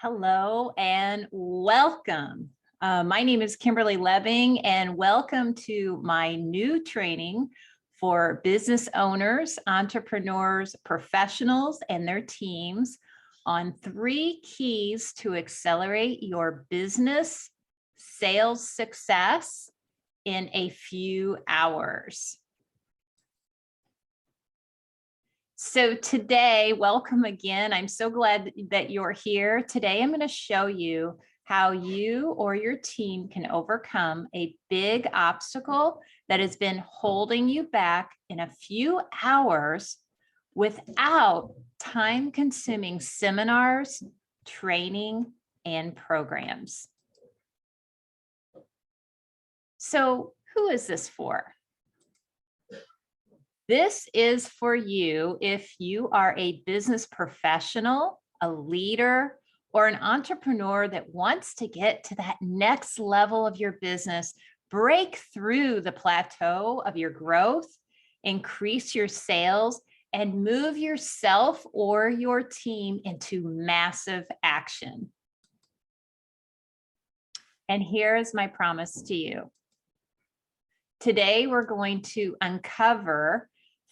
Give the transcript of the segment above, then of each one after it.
Hello and welcome. My name is Kimberly Lebbing and welcome to my new training for business owners, entrepreneurs, professionals, and their teams on 3 keys to accelerate your business sales success in a few hours. So today, welcome again. I'm so glad that you're here. Today, I'm going to show you how you or your team can overcome a big obstacle that has been holding you back in a few hours without time-consuming seminars, training, and programs. So who is this for? This is for you if you are a business professional, a leader, or an entrepreneur that wants to get to that next level of your business, break through the plateau of your growth, increase your sales, and move yourself or your team into massive action. And here's my promise to you. Today, we're going to uncover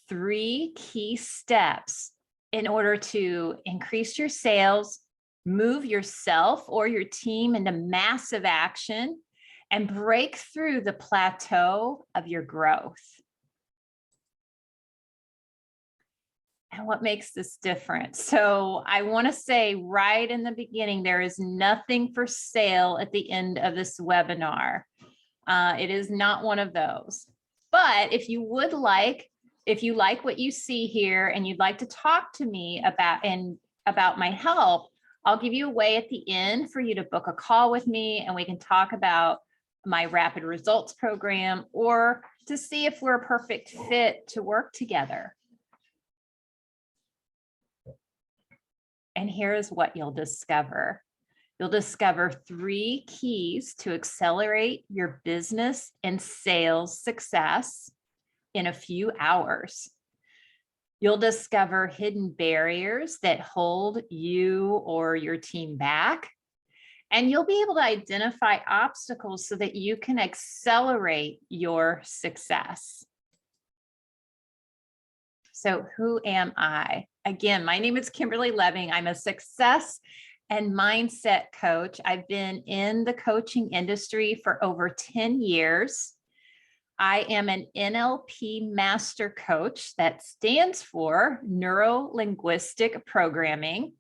3 key steps in order to increase your sales, move yourself or your team into massive action, and break through the plateau of your growth. And what makes this different? So I want to say right in the beginning, there is nothing for sale at the end of this webinar. It is not one of those. But if you like what you see here and you'd like to talk to me about my help, I'll give you a way at the end for you to book a call with me and we can talk about my rapid results program or to see if we're a perfect fit to work together. And here's what you'll discover. You'll discover 3 keys to accelerate your business and sales success in a few hours. You'll discover hidden barriers that hold you or your team back. And you'll be able to identify obstacles so that you can accelerate your success. So who am I? Again, my name is Kimberly Lebbing. I'm a success and mindset coach. I've been in the coaching industry for over 10 years. I am an NLP master coach that stands for neuro-linguistic programming.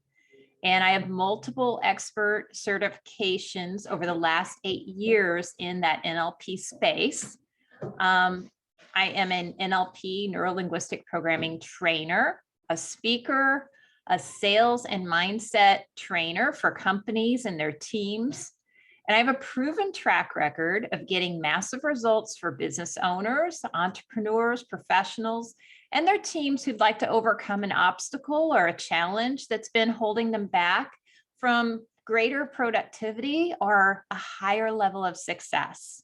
And I have multiple expert certifications over the last 8 years in that NLP space. I am an NLP neuro-linguistic programming trainer, a speaker, a sales and mindset trainer for companies and their teams. And I have a proven track record of getting massive results for business owners, entrepreneurs, professionals, and their teams who'd like to overcome an obstacle or a challenge that's been holding them back from greater productivity or a higher level of success.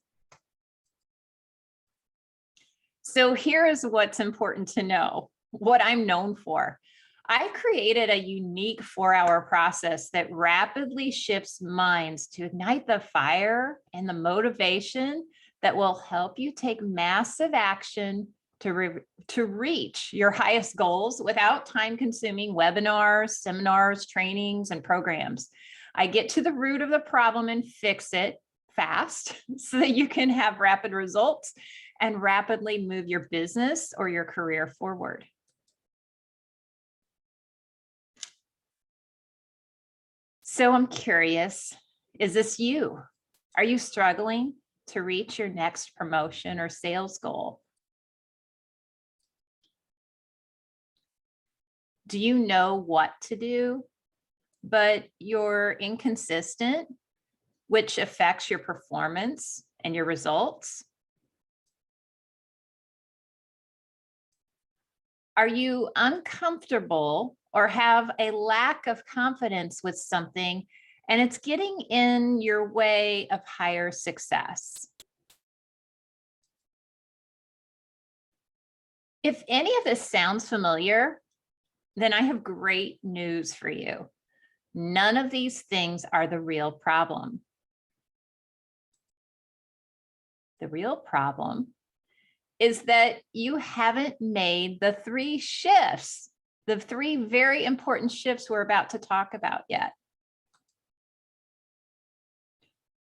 So here is what's important to know, what I'm known for. I created a unique 4-hour process that rapidly shifts minds to ignite the fire and the motivation that will help you take massive action to reach your highest goals without time-consuming webinars, seminars, trainings, and programs. I get to the root of the problem and fix it fast so that you can have rapid results and rapidly move your business or your career forward. So I'm curious, is this you? Are you struggling to reach your next promotion or sales goal? Do you know what to do, but you're inconsistent, which affects your performance and your results? Are you uncomfortable or have a lack of confidence with something and it's getting in your way of higher success? If any of this sounds familiar, then I have great news for you. None of these things are the real problem. The real problem is that you haven't made the 3 shifts, the 3 very important shifts we're about to talk about yet.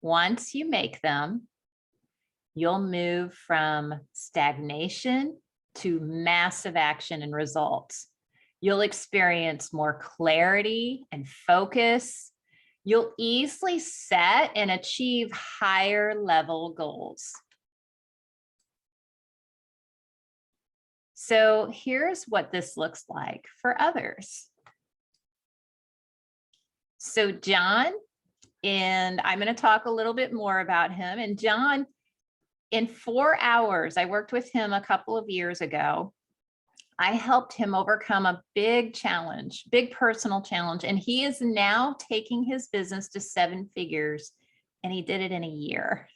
Once you make them, you'll move from stagnation to massive action and results. You'll experience more clarity and focus. You'll easily set and achieve higher level goals. So here's what this looks like for others. So John, and I'm going to talk a little bit more about him. And John, in 4 hours, I worked with him a couple of years ago. I helped him overcome a big challenge, big personal challenge, and he is now taking his business to 7 figures, and he did it in a year.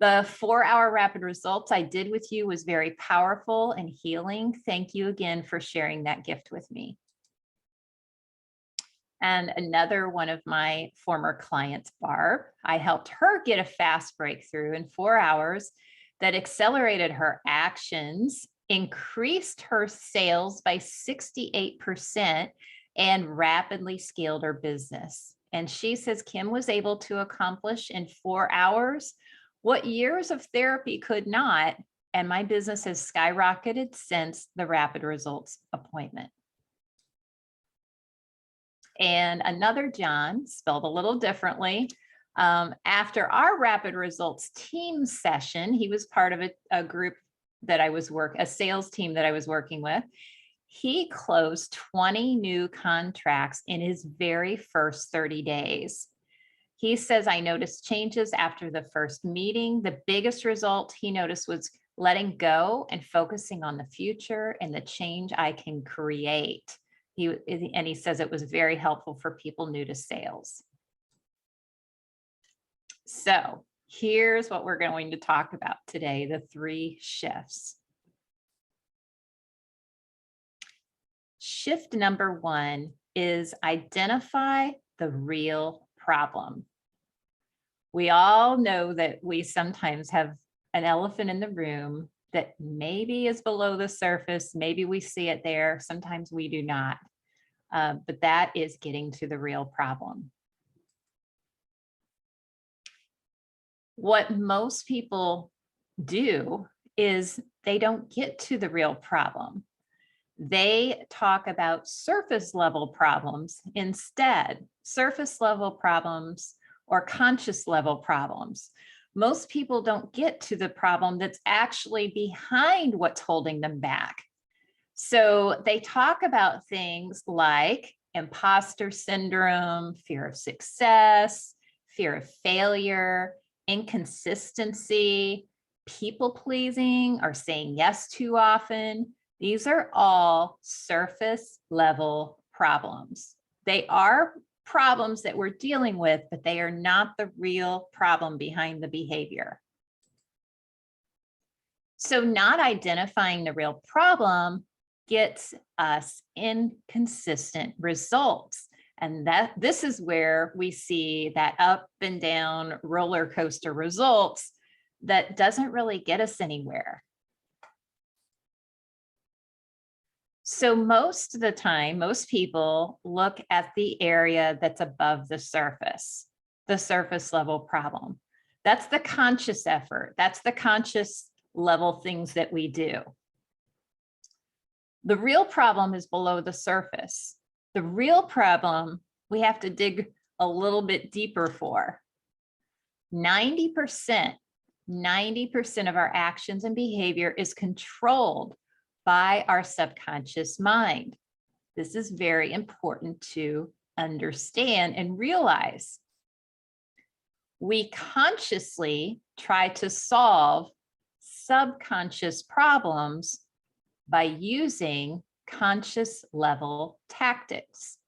The 4-hour rapid results I did with you was very powerful and healing. Thank you again for sharing that gift with me. And another one of my former clients, Barb, I helped her get a fast breakthrough in 4 hours that accelerated her actions, increased her sales by 68%, and rapidly scaled her business. And she says Kim was able to accomplish in 4 hours what years of therapy could not, and my business has skyrocketed since the rapid results appointment. And another John, spelled a little differently, after our rapid results team session, he was part of a group that I was a sales team that I was working with. He closed 20 new contracts in his very first 30 days. He says, I noticed changes after the first meeting. The biggest result he noticed was letting go and focusing on the future and the change I can create. He says it was very helpful for people new to sales. So here's what we're going to talk about today, the 3 shifts. Shift number 1 is identify the real problem. We all know that we sometimes have an elephant in the room that maybe is below the surface. Maybe we see it there. Sometimes we do not. But that is getting to the real problem. What most people do is they don't get to the real problem. They talk about surface level problems instead, surface level problems or conscious level problems. Most people don't get to the problem that's actually behind what's holding them back. So they talk about things like imposter syndrome, fear of success, fear of failure, inconsistency, people pleasing, or saying yes too often. These are all surface level problems. They are problems that we're dealing with, but they are not the real problem behind the behavior. So not identifying the real problem gets us inconsistent results. And this is where we see that up and down roller coaster results that doesn't really get us anywhere. So most of the time, most people look at the area that's above the surface level problem. That's the conscious effort. That's the conscious level things that we do. The real problem is below the surface. The real problem we have to dig a little bit deeper for. 90% of our actions and behavior is controlled by our subconscious mind. This is very important to understand and realize. We consciously try to solve subconscious problems by using conscious level tactics.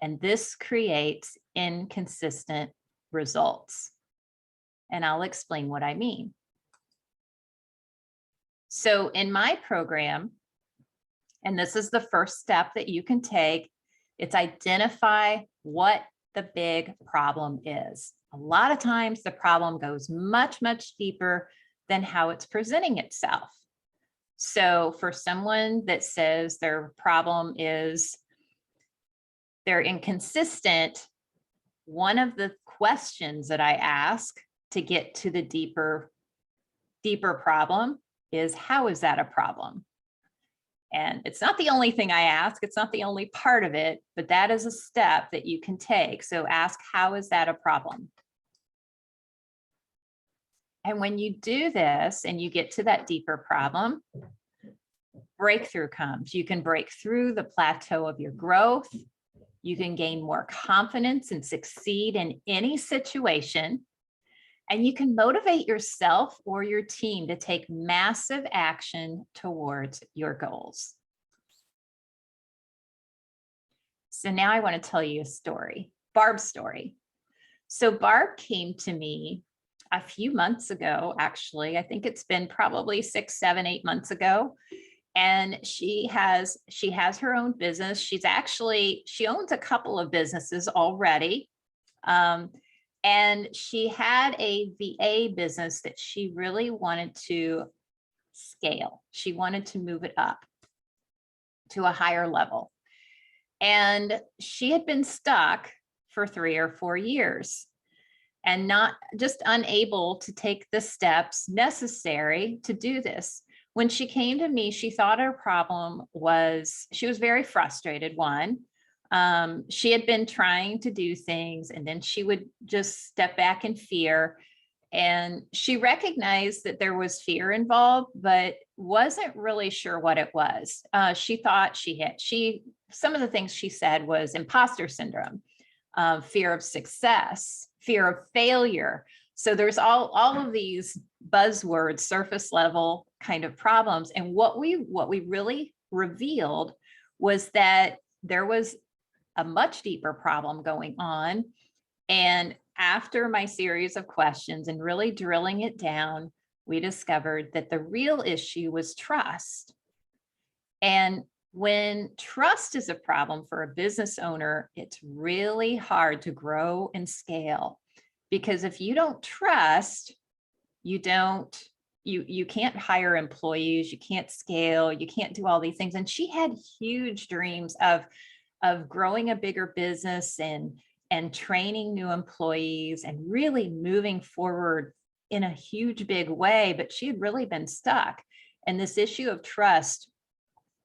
And this creates inconsistent results. And I'll explain what I mean. So in my program, and this is the first step that you can take, It's identify what the big problem is. A lot of times the problem goes much, much deeper than how it's presenting itself. So for someone that says their problem is they're inconsistent, one of the questions that I ask to get to the deeper problem is, how is that a problem? And it's not the only thing I ask, it's not the only part of it, but that is a step that you can take. So ask, how is that a problem? And when you do this and you get to that deeper problem, breakthrough comes. You can break through the plateau of your growth. You can gain more confidence and succeed in any situation. And you can motivate yourself or your team to take massive action towards your goals. So now I want to tell you a story, Barb's story. So Barb came to me a few months ago, actually. I think it's been probably 6, 7, 8 months ago. And she has her own business. She owns a couple of businesses already. And she had a VA business that she really wanted to scale. She wanted to move it up to a higher level. And she had been stuck for 3 or 4 years and not just unable to take the steps necessary to do this. When she came to me, she thought her problem was, she was very frustrated, one. She had been trying to do things and then she would just step back in fear. And she recognized that there was fear involved, but wasn't really sure what it was. She thought some of the things she said was imposter syndrome, fear of success, fear of failure. So there's all of these buzzwords, surface level kind of problems. And what we really revealed was that there was a much deeper problem going on. And after my series of questions and really drilling it down, we discovered that the real issue was trust. And when trust is a problem for a business owner, it's really hard to grow and scale. Because if you don't trust, you can't hire employees, you can't scale, you can't do all these things. And she had huge dreams of growing a bigger business and training new employees and really moving forward in a huge, big way, but she had really been stuck. And this issue of trust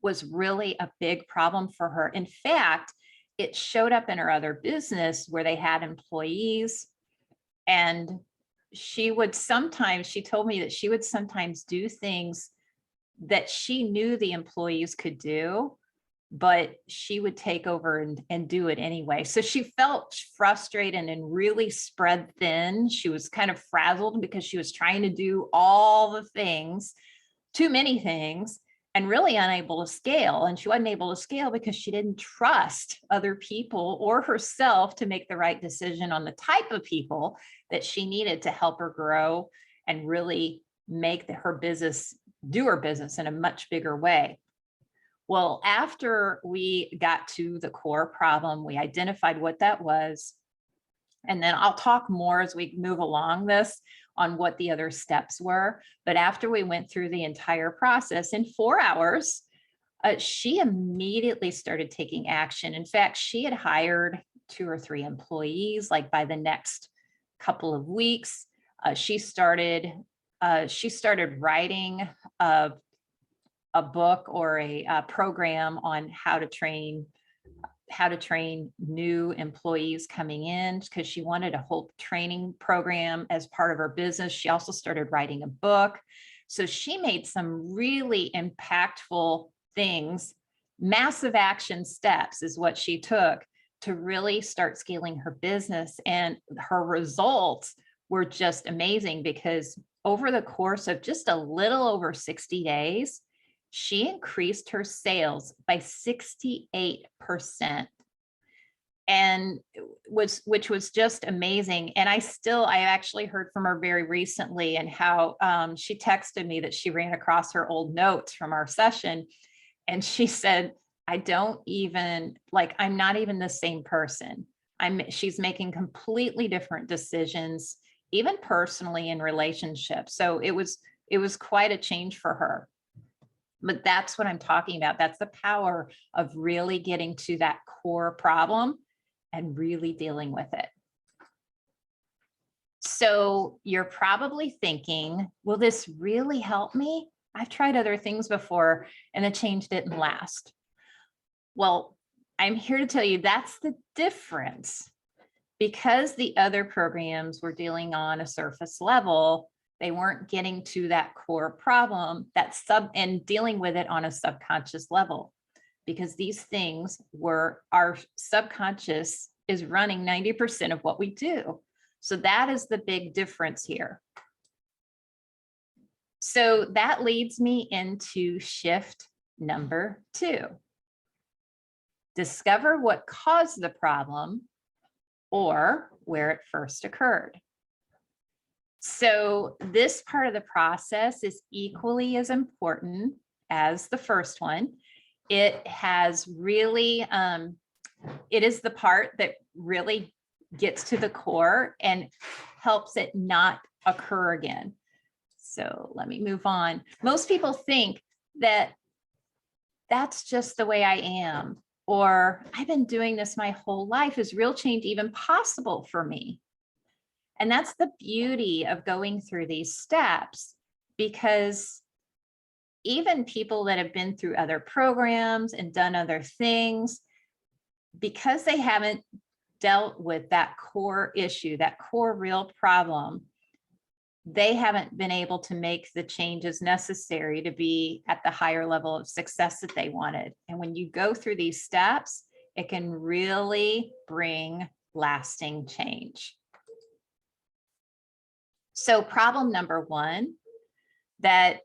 was really a big problem for her. In fact, it showed up in her other business where they had employees. And she told me that she would sometimes do things that she knew the employees could do, but she would take over and do it anyway. So she felt frustrated and really spread thin. She was kind of frazzled because she was trying to do all the things, too many things, and really unable to scale. And she wasn't able to scale because she didn't trust other people or herself to make the right decision on the type of people that she needed to help her grow and really make her business in a much bigger way. Well, after we got to the core problem, we identified what that was. And then I'll talk more as we move along this on what the other steps were. But after we went through the entire process in 4 hours, she immediately started taking action. In fact, she had hired 2 or 3 employees, like by the next couple of weeks. She started writing a book or a program on how to train new employees coming in, because she wanted a whole training program as part of her business. She also started writing a book. So she made some really impactful things. Massive action steps is what she took to really start scaling her business. And her results were just amazing, because over the course of just a little over 60 days, she increased her sales by 68%. And which was just amazing. And I actually heard from her very recently, and how she texted me that she ran across her old notes from our session. And she said I don't even like, I'm not even the same person. She's making completely different decisions, even personally in relationships. So it was quite a change for her. But that's what I'm talking about. That's the power of really getting to that core problem and really dealing with it. So you're probably thinking, will this really help me? I've tried other things before and the change didn't last. Well, I'm here to tell you that's the difference. Because the other programs were dealing on a surface level, they weren't getting to that core problem and dealing with it on a subconscious level, because these things were, our subconscious is running 90% of what we do. So that is the big difference here. So that leads me into shift number 2. Discover what caused the problem or where it first occurred. So this part of the process is equally as important as the first one. It has really, it is the part that really gets to the core and helps it not occur again. So let me move on. Most people think that that's just the way I am, or I've been doing this my whole life. Is real change even possible for me? And that's the beauty of going through these steps, because even people that have been through other programs and done other things, because they haven't dealt with that core issue, that core real problem, they haven't been able to make the changes necessary to be at the higher level of success that they wanted. And when you go through these steps, it can really bring lasting change. So problem number 1 that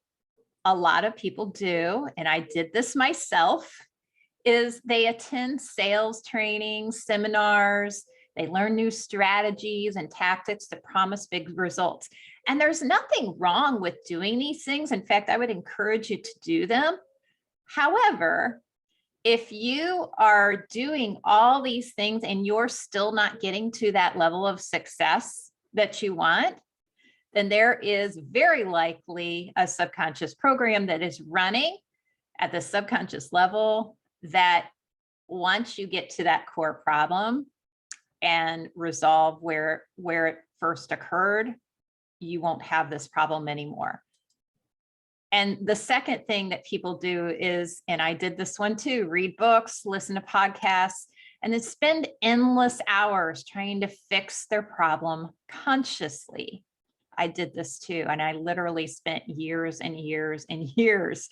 a lot of people do, and I did this myself, is they attend sales training, seminars, they learn new strategies and tactics to promise big results. And there's nothing wrong with doing these things. In fact, I would encourage you to do them. However, if you are doing all these things and you're still not getting to that level of success that you want, then there is very likely a subconscious program that is running at the subconscious level that once you get to that core problem and resolve where it first occurred, you won't have this problem anymore. And the second thing that people do is, and I did this one too, read books, listen to podcasts, and then spend endless hours trying to fix their problem consciously. I did this too. And I literally spent years and years and years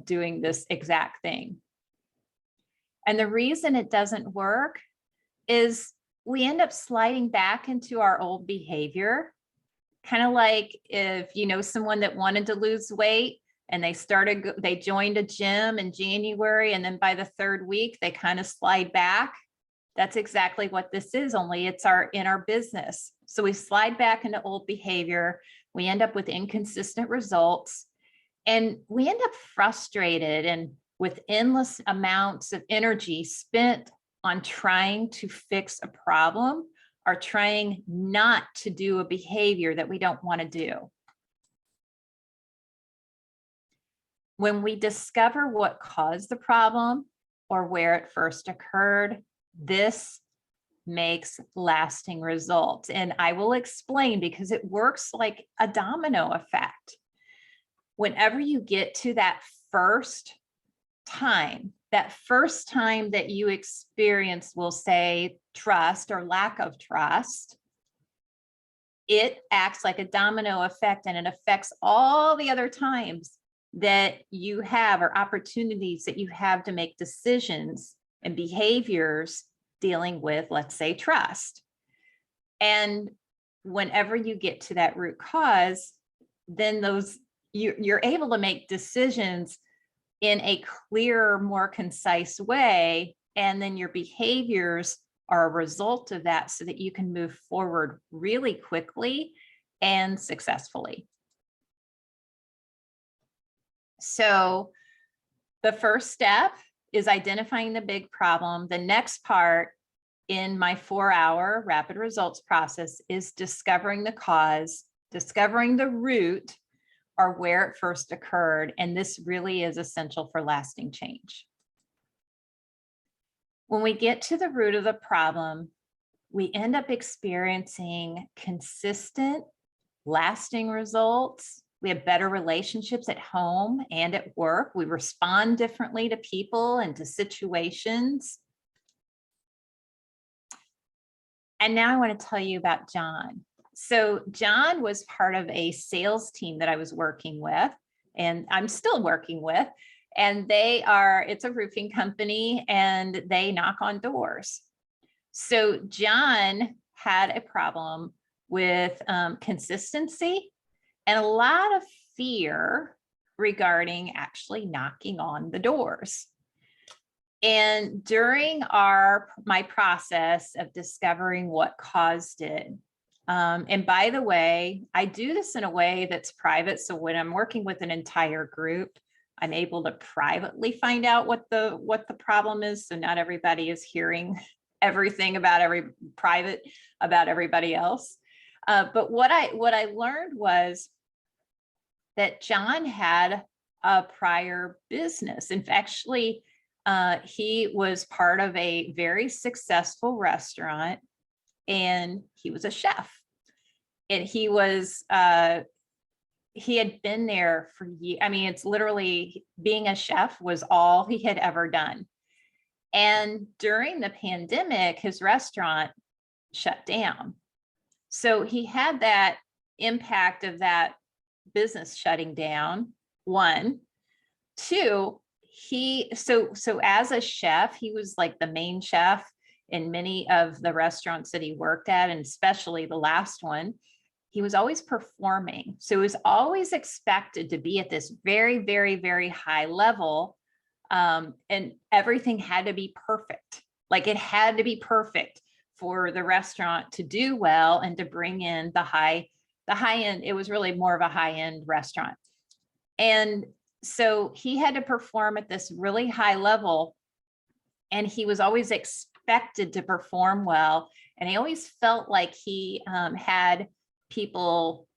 doing this exact thing. And the reason it doesn't work is we end up sliding back into our old behavior. Kind of like if you know someone that wanted to lose weight and they joined a gym in January, and then by the 3rd week, they kind of slide back. That's exactly what this is, only it's in our business. So we slide back into old behavior. We end up with inconsistent results, and we end up frustrated and with endless amounts of energy spent on trying to fix a problem or trying not to do a behavior that we don't want to do. When we discover what caused the problem or where it first occurred, this makes lasting results. And I will explain, because it works like a domino effect. Whenever you get to that first time that you experience, we'll say, trust or lack of trust, it acts like a domino effect, and it affects all the other times that you have, or opportunities that you have to make decisions and behaviors dealing with, let's say, trust. And whenever you get to that root cause, then you're able to make decisions in a clearer, more concise way. And then your behaviors are a result of that, so that you can move forward really quickly and successfully. So the first step is identifying the big problem. The next part in my 4-hour rapid results process is discovering the cause, discovering the root or where it first occurred. And this really is essential for lasting change. When we get to the root of the problem, we end up experiencing consistent, lasting results. We have better relationships at home and at work. We respond differently to people and to situations. And now I want to tell you about John. So John was part of a sales team that I was working with, and I'm still working with. And it's a roofing company, and they knock on doors. So John had a problem with consistency and a lot of fear regarding actually knocking on the doors. And during my process of discovering what caused it, and by the way, I do this in a way that's private. So when I'm working with an entire group, I'm able to privately find out what the problem is. So not everybody is hearing everything about everybody else. But what I learned was that John had a prior business. And actually, he was part of a very successful restaurant, and he was a chef. And he had been there for years. I mean, it's literally being a chef was all he had ever done. And during the pandemic, his restaurant shut down. So he had that impact of that business shutting down, one. Two, so as a chef, he was like the main chef in many of the restaurants that he worked at, and especially the last one. He was always performing. So he was always expected to be at this very, very, very high level. And everything had to be perfect. Like it had to be perfect for the restaurant to do well and to bring in the high end. It was really more of a high end restaurant. And so he had to perform at this really high level, and he was always expected to perform well. And he always felt like he had people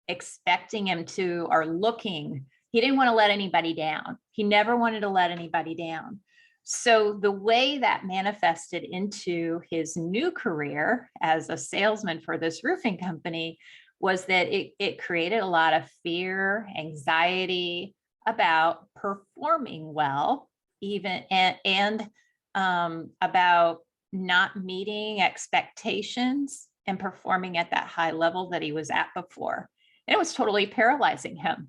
expecting him to, or looking. He didn't want to let anybody down. He never wanted to let anybody down. So the way that manifested into his new career as a salesman for this roofing company was that it created a lot of fear, anxiety about performing well, even and about not meeting expectations and performing at that high level that he was at before. And it was totally paralyzing him.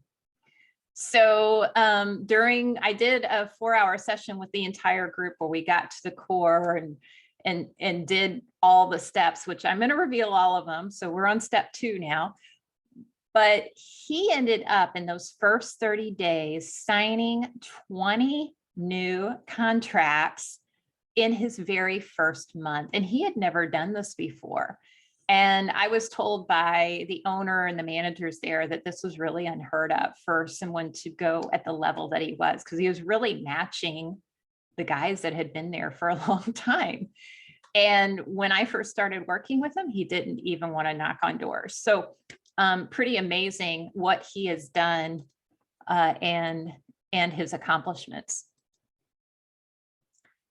So I did a 4-hour session with the entire group where we got to the core and did all the steps, which I'm going to reveal all of them. So we're on step 2 now. But he ended up in those first 30 days signing 20 new contracts in his very first month. And he had never done this before. And I was told by the owner and the managers there that this was really unheard of for someone to go at the level that he was, because he was really matching the guys that had been there for a long time. And when I first started working with him, he didn't even want to knock on doors. So pretty amazing what he has done and his accomplishments.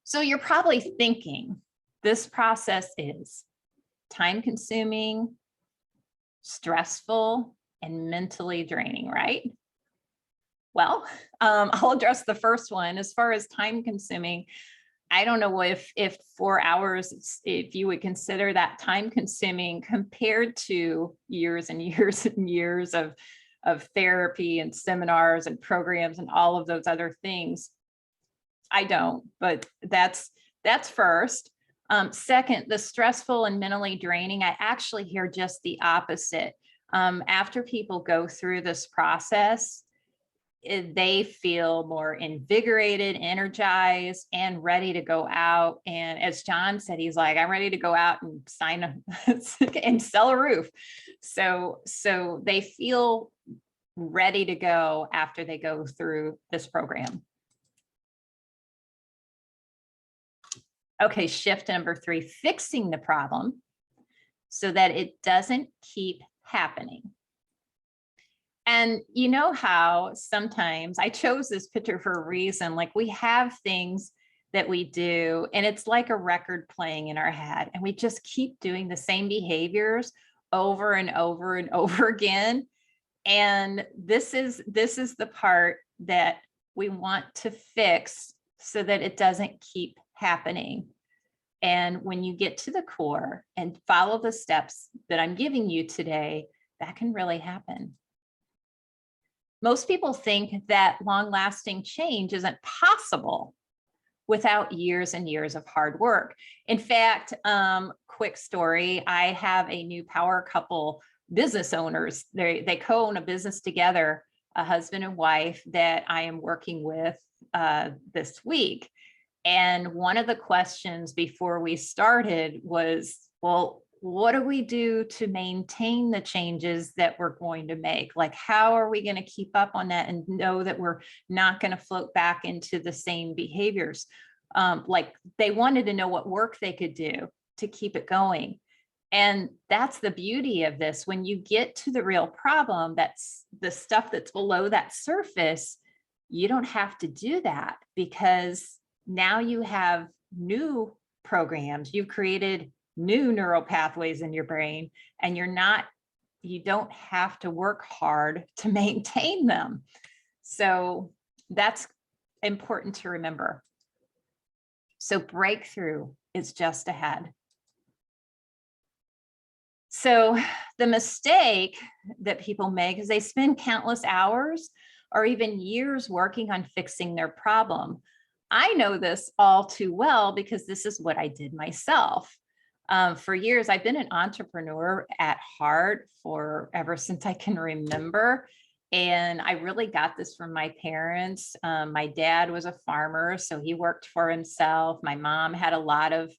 So you're probably thinking this process is time consuming, stressful, and mentally draining, right? Well, I'll address the first one. As far as time consuming, I don't know if 4 hours, if you would consider that time consuming compared to years and years and years of therapy and seminars and programs and all of those other things. I don't, but that's first. Second, the stressful and mentally draining, I actually hear just the opposite. After people go through this process, they feel more invigorated, energized, and ready to go out. And as John said, he's like, I'm ready to go out and and sell a roof. So they feel ready to go after they go through this program. Okay, shift number 3, fixing the problem so that it doesn't keep happening. And you know how sometimes I chose this picture for a reason, like we have things that we do and it's like a record playing in our head and we just keep doing the same behaviors over and over and over again. And this is the part that we want to fix so that it doesn't keep happening. And when you get to the core and follow the steps that I'm giving you today, that can really happen. Most people think that long-lasting change isn't possible without years and years of hard work. In fact, quick story, I have a new power couple business owners. They co-own a business together, a husband and wife that I am working with this week. And one of the questions before we started was, well, what do we do to maintain the changes that we're going to make? Like, how are we going to keep up on that and know that we're not going to float back into the same behaviors? Like they wanted to know what work they could do to keep it going. And that's the beauty of this. When you get to the real problem, that's the stuff that's below that surface, you don't have to do that because now you have new programs. You've created new neural pathways in your brain and you don't have to work hard to maintain them. So that's important to remember. So breakthrough is just ahead. So the mistake that people make is they spend countless hours or even years working on fixing their problem. I know this all too well because this is what I did myself. For years, I've been an entrepreneur at heart for ever since I can remember. And I really got this from my parents. My dad was a farmer, so he worked for himself. My mom had a lot of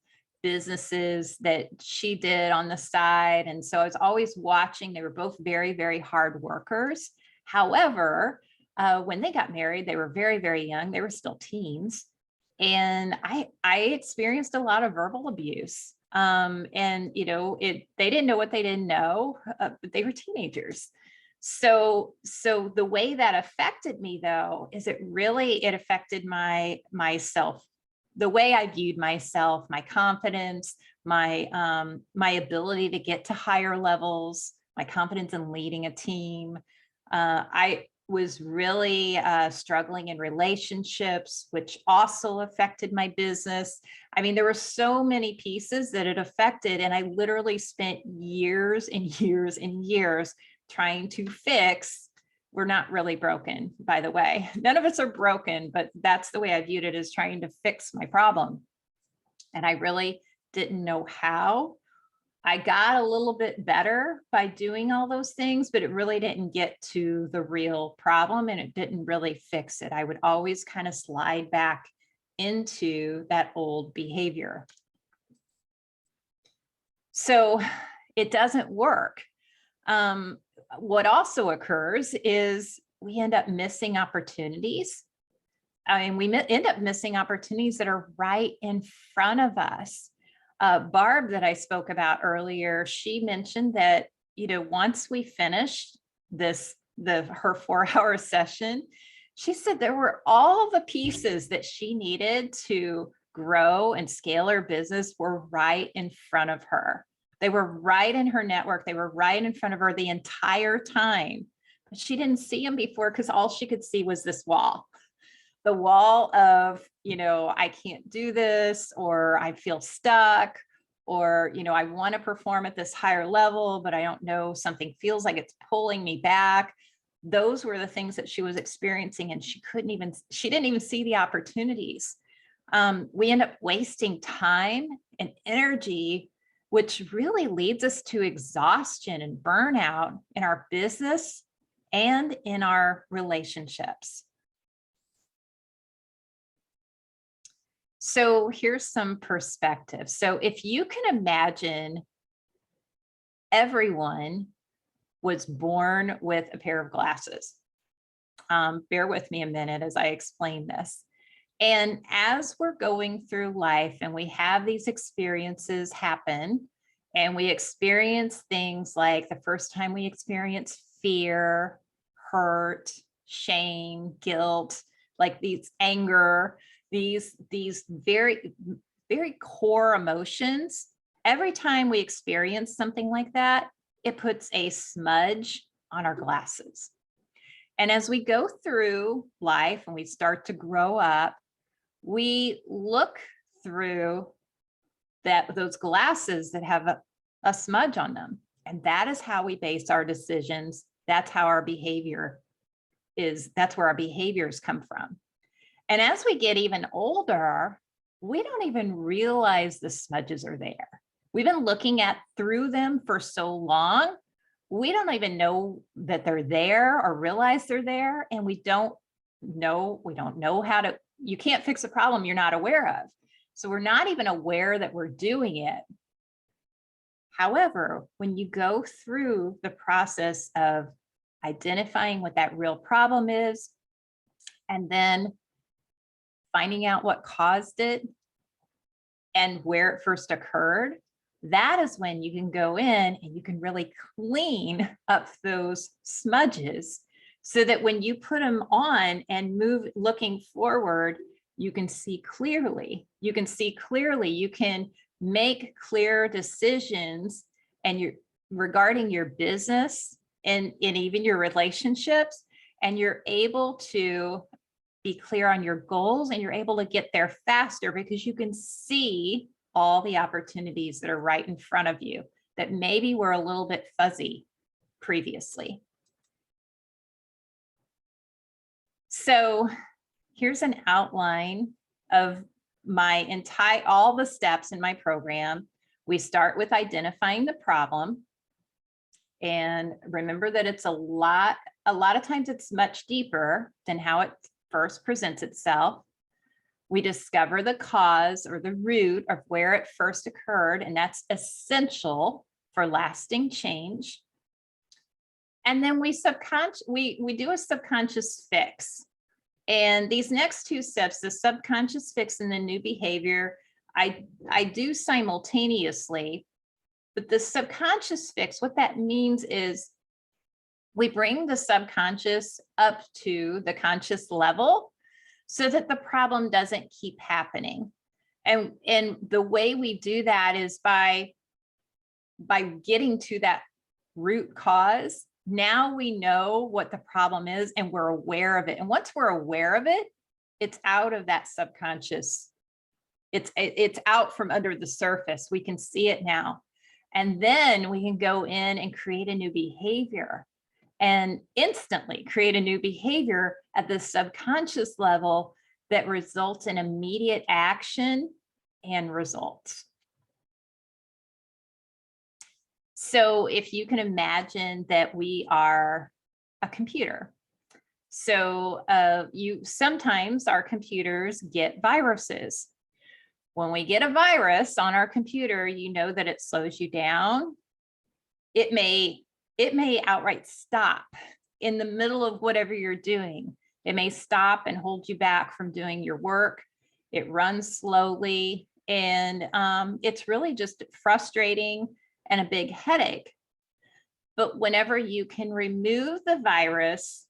businesses that she did on the side. And so I was always watching. They were both very, very hard workers. However, when they got married, they were very, very young. They were still teens. And I experienced a lot of verbal abuse. And they didn't know what they didn't know, but they were teenagers. So the way that affected me though, is it affected myself, the way I viewed myself, my confidence, my ability to get to higher levels, my confidence in leading a team. I was really struggling in relationships, which also affected my business. I mean, there were so many pieces that it affected, and I literally spent years and years and years trying to fix. We're not really broken, by the way. None of us are broken, but that's the way I viewed it, as trying to fix my problem. And I really didn't know how. I got a little bit better by doing all those things, but it really didn't get to the real problem and it didn't really fix it. I would always kind of slide back into that old behavior. So it doesn't work. What also occurs is we end up missing opportunities. I mean, we end up missing opportunities that are right in front of us. Barb, that I spoke about earlier, she mentioned that, once we finished her 4-hour session, she said there were all the pieces that she needed to grow and scale her business were right in front of her. They were right in her network. They were right in front of her the entire time, but she didn't see them before because all she could see was this wall. The wall of, I can't do this, or I feel stuck, or, I want to perform at this higher level, but I don't know, something feels like it's pulling me back. Those were the things that she was experiencing, and she didn't even see the opportunities. We end up wasting time and energy, which really leads us to exhaustion and burnout in our business and in our relationships. So here's some perspective. So if you can imagine everyone was born with a pair of glasses. Bear with me a minute as I explain this. And as we're going through life and we have these experiences happen, and we experience things like the first time we experience fear, hurt, shame, guilt, like these anger, these very, very core emotions. Every time we experience something like that, it puts a smudge on our glasses. And as we go through life and we start to grow up, we look through those glasses that have a smudge on them. And that is how we base our decisions. That's how our behavior is. That's where our behaviors come from. And as we get even older, we don't even realize the smudges are there. We've been looking through them for so long, we don't even know that they're there or realize they're there. And we don't know how to, you can't fix a problem you're not aware of. So we're not even aware that we're doing it. However, when you go through the process of identifying what that real problem is, and then finding out what caused it and where it first occurred, that is when you can go in and you can really clean up those smudges so that when you put them on and move looking forward, you can see clearly. You can see clearly. You can make clear decisions and regarding your business and even your relationships, and you're able to be clear on your goals, and you're able to get there faster because you can see all the opportunities that are right in front of you that maybe were a little bit fuzzy previously. So here's an outline of all the steps in my program. We start with identifying the problem. And remember that it's a lot of times it's much deeper than how it first presents itself. We discover the cause or the root of where it first occurred, and that's essential for lasting change. And then we do a subconscious fix. And these next two steps, the subconscious fix and the new behavior, I do simultaneously. But the subconscious fix, what that means is we bring the subconscious up to the conscious level so that the problem doesn't keep happening. And the way we do that is by getting to that root cause. Now we know what the problem is and we're aware of it. And once we're aware of it, it's out of that subconscious. It's out from under the surface. We can see it now. And then we can go in and create a new behavior and instantly create a new behavior at the subconscious level that results in immediate action and results. So if you can imagine that we are a computer. So sometimes our computers get viruses. When we get a virus on our computer, you know that it slows you down. It may outright stop in the middle of whatever you're doing. It may stop and hold you back from doing your work. It runs slowly, and it's really just frustrating and a big headache. But whenever you can remove the virus,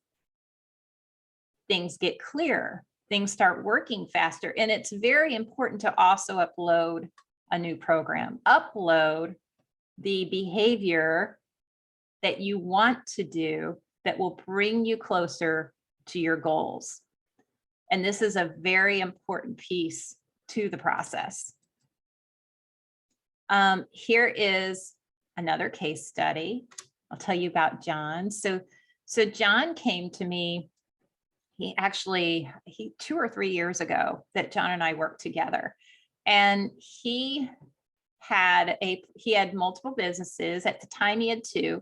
things get clearer. Things start working faster. And it's very important to also upload a new program. Upload the behavior that you want to do that will bring you closer to your goals. And this is a very important piece to the process. Here is another case study. I'll tell you about John. So John came to me, he 2 or 3 years ago that John and I worked together. And he had multiple businesses. At the time he had 2.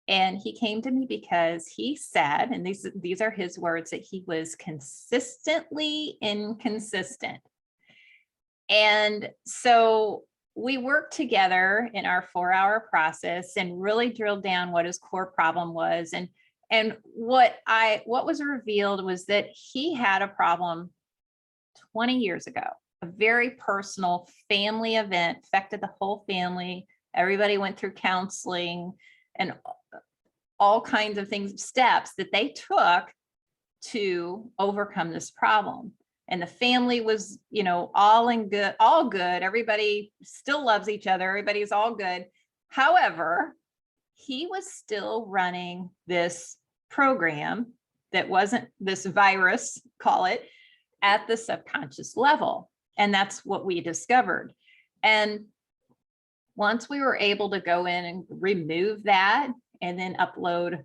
And he came to me because he said, and these are his words, that he was consistently inconsistent. And so we worked together in our 4-hour process and really drilled down what his core problem was. And what was revealed was that he had a problem 20 years ago, a very personal family event, affected the whole family. Everybody went through counseling and all kinds of things, steps that they took to overcome this problem. And the family was, you know, all good. Everybody still loves each other. Everybody's all good. However, he was still running this program that wasn't this virus, call it, at the subconscious level. And that's what we discovered. And once we were able to go in and remove that and then upload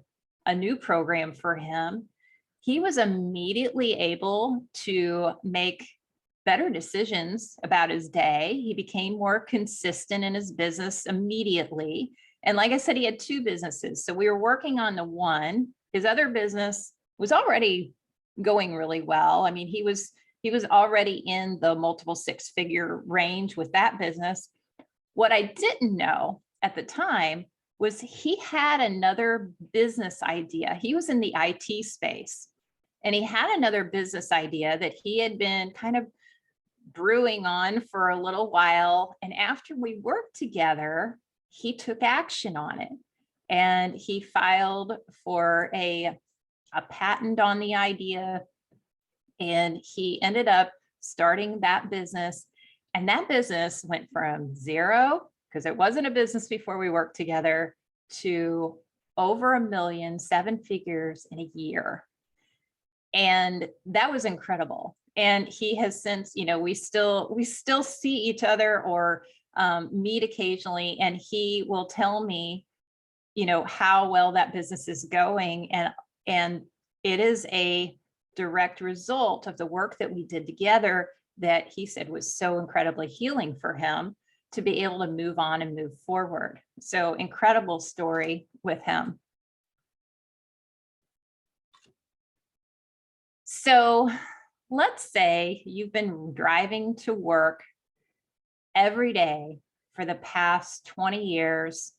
a new program for him, he was immediately able to make better decisions about his day. He became more consistent in his business immediately. And like I said, he had two businesses. So we were working on the one. His other business was already going really well. I mean, he was already in the multiple six-figure range with that business. What I didn't know at the time was he had another business idea. He was in the IT space, and he had another business idea that he had been kind of brewing on for a little while. And after we worked together, he took action on it, and he filed for a patent on the idea, and he ended up starting that business. And that business went from zero, because it wasn't a business before we worked together, to over $1 million, 7 figures in a year. And that was incredible. And he has since, you know, we still see each other or meet occasionally, and he will tell me, you know, how well that business is going. And it is a direct result of the work that we did together that he said was so incredibly healing for him to be able to move on and move forward. So incredible story with him. So let's say you've been driving to work every day for the past 20 years,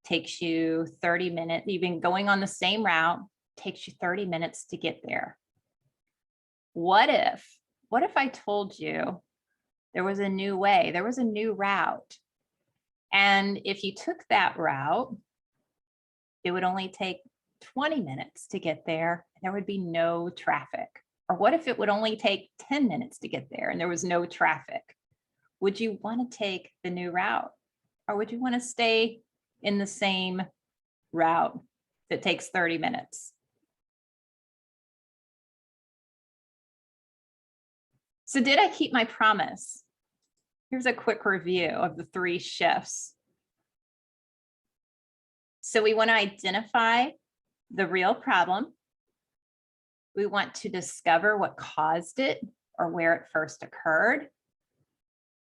takes you 30 minutes, you've been going on the same route, takes you 30 minutes to get there. What if I told you there was a new way, there was a new route? And if you took that route, it would only take 20 minutes to get there. There would be no traffic. Or what if it would only take 10 minutes to get there and there was no traffic? Would you want to take the new route? Or would you want to stay in the same route that takes 30 minutes? So did I keep my promise? Here's a quick review of the 3 shifts. So we want to identify the real problem. We want to discover what caused it or where it first occurred.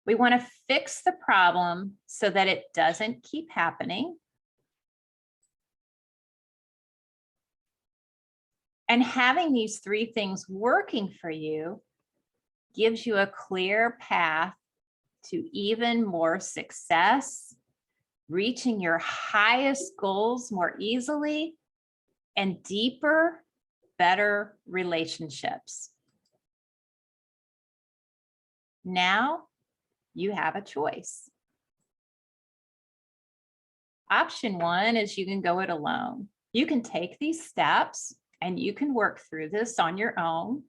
We want to fix the problem so that it doesn't keep happening. And having these 3 things working for you gives you a clear path to even more success, reaching your highest goals more easily, and deeper, better relationships. Now you have a choice. Option 1 is you can go it alone. You can take these steps and you can work through this on your own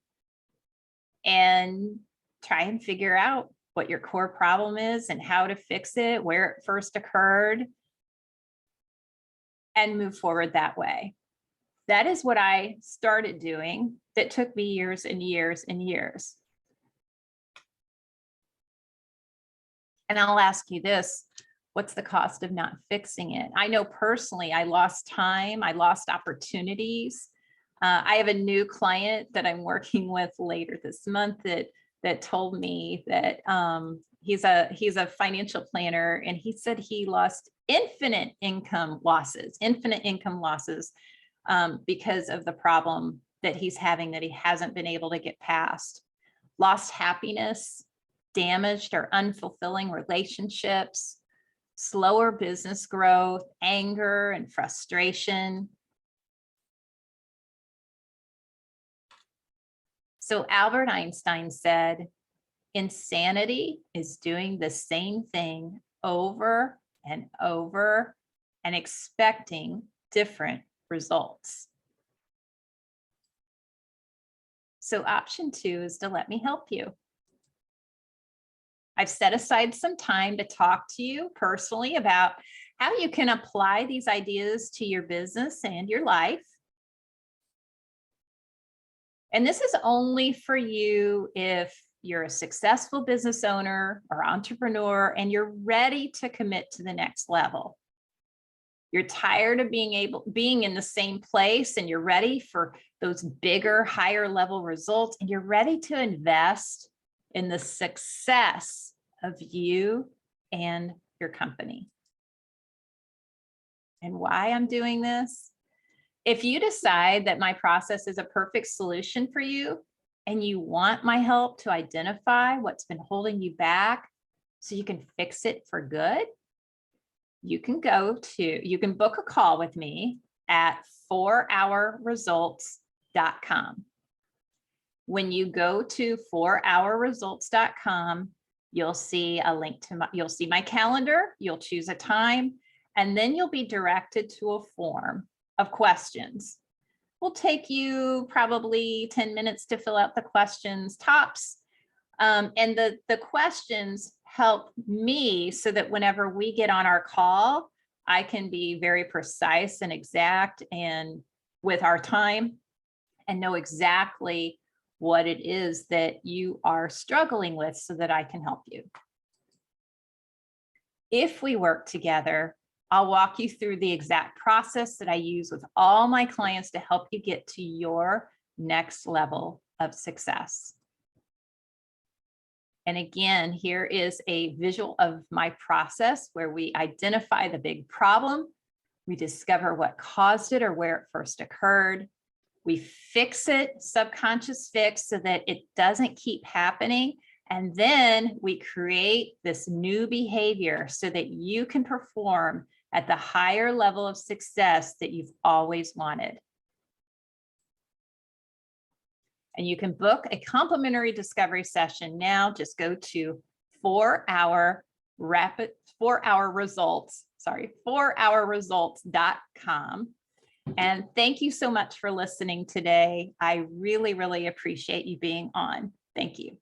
and try and figure out what your core problem is and how to fix it, where it first occurred, and move forward that way. That is what I started doing. That took me years and years and years. And I'll ask you this, what's the cost of not fixing it? I know personally, I lost time, I lost opportunities. I have a new client that I'm working with later this month that told me that he's a financial planner, and he said he lost infinite income losses because of the problem that he's having that he hasn't been able to get past. Lost happiness, damaged or unfulfilling relationships, slower business growth, anger and frustration. So Albert Einstein said, insanity is doing the same thing over and over and expecting different results. So option 2 is to let me help you. I've set aside some time to talk to you personally about how you can apply these ideas to your business and your life. And this is only for you if you're a successful business owner or entrepreneur and you're ready to commit to the next level. You're tired of being in the same place and you're ready for those bigger, higher level results, and you're ready to invest in the success of you and your company. And why I'm doing this? If you decide that my process is a perfect solution for you and you want my help to identify what's been holding you back so you can fix it for good, you can book a call with me at 4hourresults.com. When you go to 4hourresults.com, you'll see a link to you'll see my calendar, you'll choose a time, and then you'll be directed to a form of questions. Will take you probably 10 minutes to fill out the questions tops. And the questions help me so that whenever we get on our call, I can be very precise and exact and with our time and know exactly what it is that you are struggling with so that I can help you. If we work together, I'll walk you through the exact process that I use with all my clients to help you get to your next level of success. And again, here is a visual of my process where we identify the big problem. We discover what caused it or where it first occurred. We fix it, subconscious fix, so that it doesn't keep happening. And then we create this new behavior so that you can perform at the higher level of success that you've always wanted. And you can book a complimentary discovery session now. Just go to 4hourresults.com. And thank you so much for listening today. I really, really appreciate you being on. Thank you.